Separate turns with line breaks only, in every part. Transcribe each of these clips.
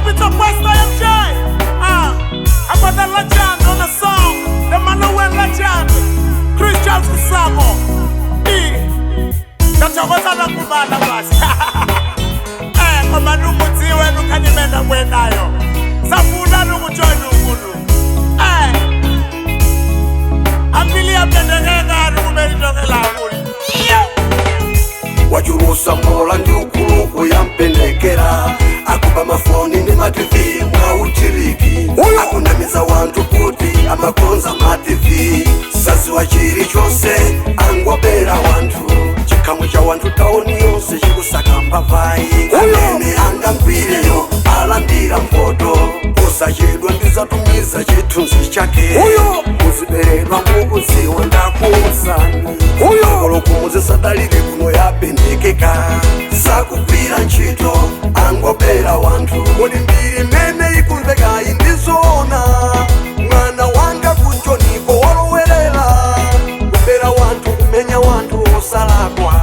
up, it's a Pastor MJ. I'm about the legend on the song. The Manuel legend. Christian Kisamo. Tatawazana kumana basi. Kwa manumuziwe nukanyimenda mwenayo. Safuna numujoy numunu. Ambilia mtendengenga nukumeritokela akuli.
Wajurusa mola ndi ukuluku ya mpendekera. Akupa mafoni ndi mativi mwa uchiriki. Akunamiza wantu kuti amakonza mativi. Sasi wachiri chose angwabera wantu. Chikamu cha wantu taoni yose chikusaka mpavai. Amene angambwireyo alandira mpoto. Usachedwa ndizatumiza chithunzi chake. Uziberedwa mukuziwa ndakuusani. Kolokumuzi sadaliri kuno yapendekeka. Sakugwira ntchito angwabera wantu. Kodi mbiri mene ikumveka indizona. Mwana wanga kuchoniko walowerera. Kubera wantu kumenya wantu osalakwa.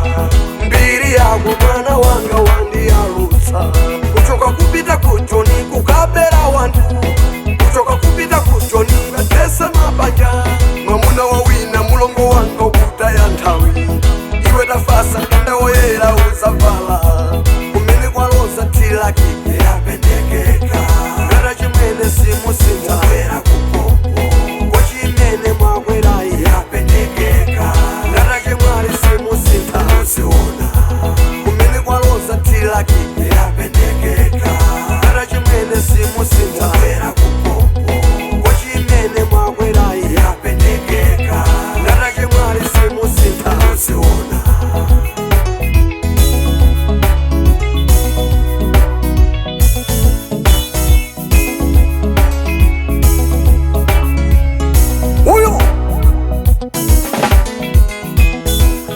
Mbiri yako mwana wanga wandiyalutsa. Kuchoka kupita kuchoni kukabera wantu. Kuchoka kupita kuchoni ngatesa mabanja. Mwamuna wawina mulongo wanga ukutaya nthawi. Iwe tafasa kanda woyera uzavala. Kumene kwaloza tila kike yapendekeka. Ngara chimene simu simwera kupopo. Kwa chimene mwakwerayi yapendekeka. Ngara chimwari simu sintamusiona. Kumene kwaloza tila kike yapendekeka. Ngara chimene simu simwera kupopo. Kwa chimene mwakwerayi yapendekeka. Ngara chimwari simu sintamusiona.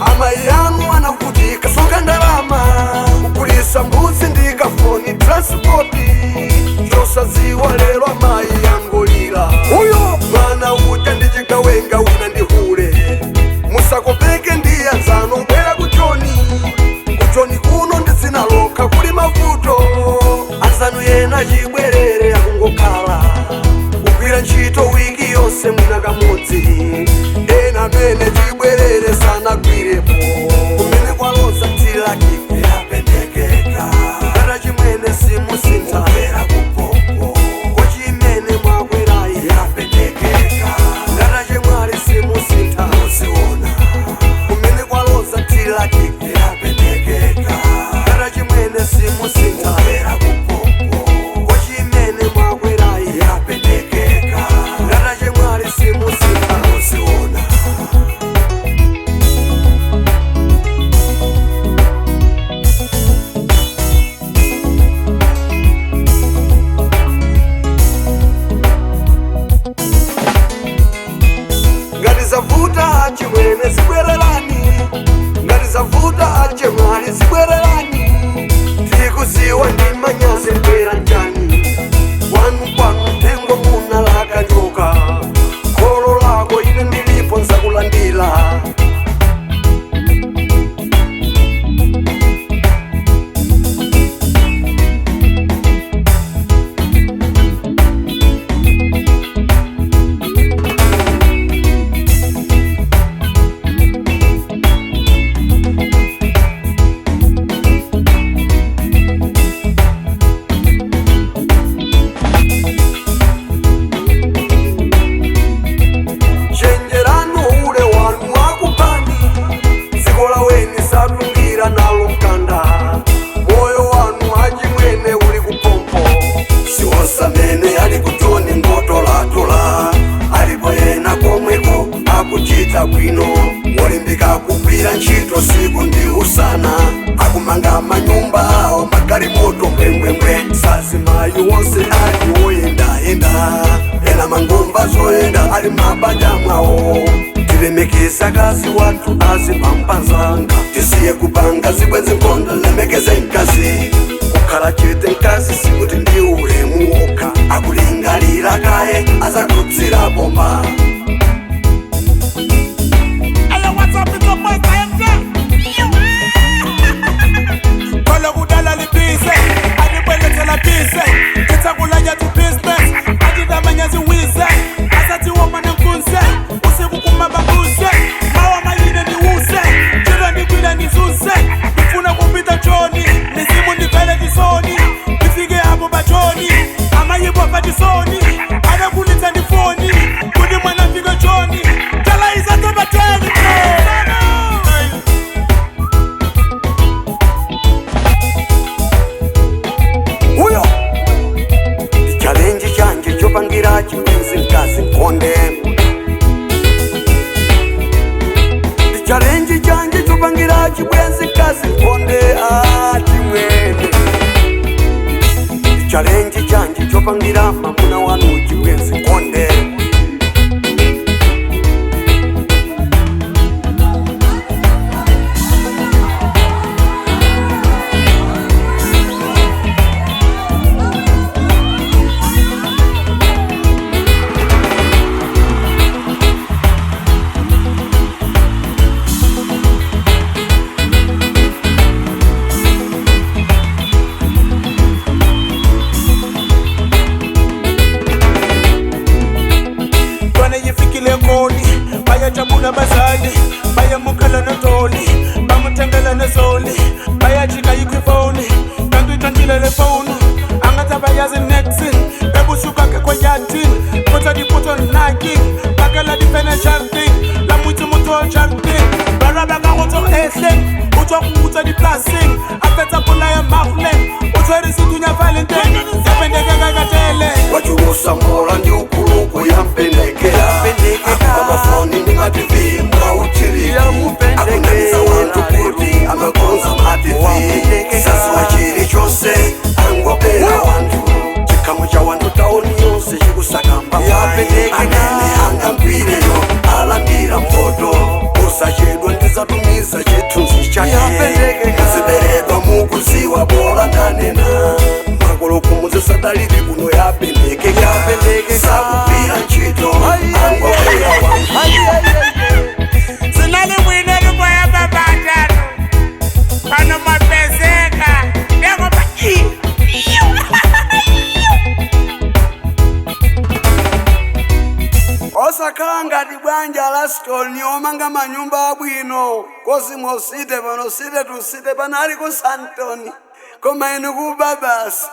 Amayanu anakutika soka ndalama. Ukulisa mbuzi ndika foni transporti. Chosaziwa lero amayi yangolira. Mwana uta ndichikawenga una ndihule. Musakopeke ndiyanzano mbwera kuchoni. Kuchoni kuno ndizinaloka kuli mavuto. Anzanu yena chibwerere akungokhala. Kugwira ntchito wiki yonse mwina kamodzi. Ena mene chibwerere sanagwirepo. Kumene kwaloza tila kike yapendekeka. Ngara chimene simu sintamvera kupopo. Kwa chimene mwakwerayi yapendekeka. Ngara chimwari simu sintamusiona. Kumene kwaloza tila kike yapendekeka. Ngara chimene simu sintamvera kupopo. Kwa chimene mwakwerayi yapendekeka. Ngara chimwari simu sintamusiona. Ngatizavuta chimwene zibwererani. Ngatizavuta achemwali zibwererani. Tikuziwa ndi manyazi mbwera njani. Wanu kwanu mtengo muna lakachoka. Kholo lako ine ndilipo nzakulandira. Chenjerano ule wanu wakupani. Zikola weni satungira nalo mkanda. Moyo wanu achimwene uli kupompo. Siwosa mene ali kutoni ngotola-tola. Alipo yena komweko akuchita bwino. Wolimbika kugwira ntchito siku ndi usana. Akumanga manyumba awo magalimoto mbwembwembwe. Sazimayi wonse ali woyendayenda. Ena mangomba zoyenda ali mabanja mwawo. Tilemekeza kazi watu azipampazanga. Tisiye kupanga zibwezi nkondo lemekeze nkazi. Kukhala chete nkazi sikuti ndi ulemu wokha. Akulingalira kaye azakutsira bomba.
What's up, it's a Pastor MJ. Kolo kudala libise. Adibwele tela bise. chisoni anakulitsa ndi foni kuti mwana fika choni talaiza tobateni
uyo challenge chanje chopangira chibwenzi mkazi mkonde challenge chanje chopangira chibwenzi mkazi mkonde chimwene challenge chanje chopangira mamuna wanu chibwenzi mkonde
bayajabula bazali bayamukhala notoli bamutengela nezoli bayajika yikwifoni kanti uyitshantshile le foni angathi abayazi nexin bebushukake kweyatini putsa diputso naking bakela di-financial thing lamuthi motho jarting barabakagotso ehleng o tswa go utsa diplasing a fetsa polaya magoleng o tshwere sethunya valenteng ya pendekekakatele
wajugusa mola ndi ukuluku ya mpendekela amafoni ndi mativi mwautili akunaniza wantu kuti amakonza mativi sasiwa chili chose angopera wantu chikamu cha wantu taoni yonse chikusakamba anene angambwireyo alambira mpoto usachedwa ndizatumiza chithunzi chake muziberedwa mukuziwa bola ndanena makolokomuze sadaliri kuno yapendekeka sakupira ntchito angopera wantu
sinali mwine luboya babatano pano mapezeka ndengoba
osakhala ngati bwanja la stoni omanga manyumba abwino kosimosite pano site tusite panali ku santoni koma inu kubabasa